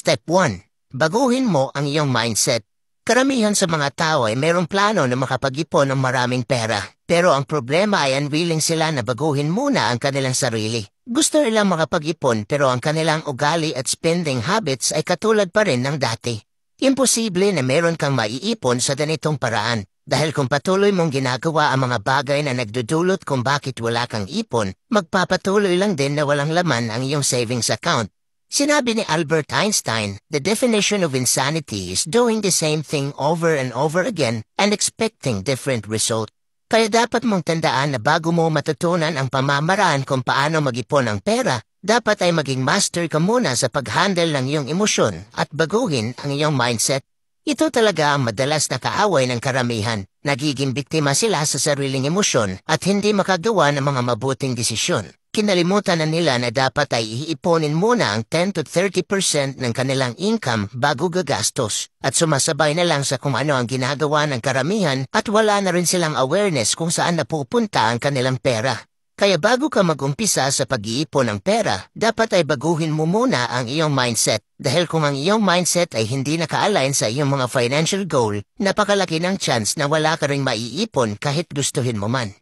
Step 1. Baguhin mo ang iyong mindset. Karamihan sa mga tao ay mayroong plano na makapag-ipon ng maraming pera. Pero ang problema ay unwilling sila na baguhin muna ang kanilang sarili. Gusto nilang makapag-ipon pero ang kanilang ugali at spending habits ay katulad pa rin ng dati. Imposible na meron kang maiipon sa ganitong paraan. Dahil kung patuloy mong ginagawa ang mga bagay na nagdudulot kung bakit wala kang ipon, magpapatuloy lang din na walang laman ang iyong savings account. Sinabi ni Albert Einstein, the definition of insanity is doing the same thing over and over again and expecting different result. Kaya dapat mong tandaan na bago mo matutunan ang pamamaraan kung paano mag-ipon ng pera, dapat ay maging master ka muna sa pag-handle ng iyong emosyon at baguhin ang iyong mindset. Ito talaga ang madalas na kaaway ng karamihan. Nagiging biktima sila sa sariling emosyon at hindi makagawa ng mga mabuting desisyon. Kinalimutan na nila na dapat ay iiponin muna ang 10 to 30% ng kanilang income bago gagastos at sumasabay na lang sa kung ano ang ginagawa ng karamihan at wala na rin silang awareness kung saan napupunta ang kanilang pera. Kaya bago ka mag-umpisa sa pag-iipon ng pera, dapat ay baguhin mo muna ang iyong mindset. Dahil kung ang iyong mindset ay hindi naka-align sa iyong mga financial goal, napakalaki ng chance na wala ka ring maiipon kahit gustuhin mo man.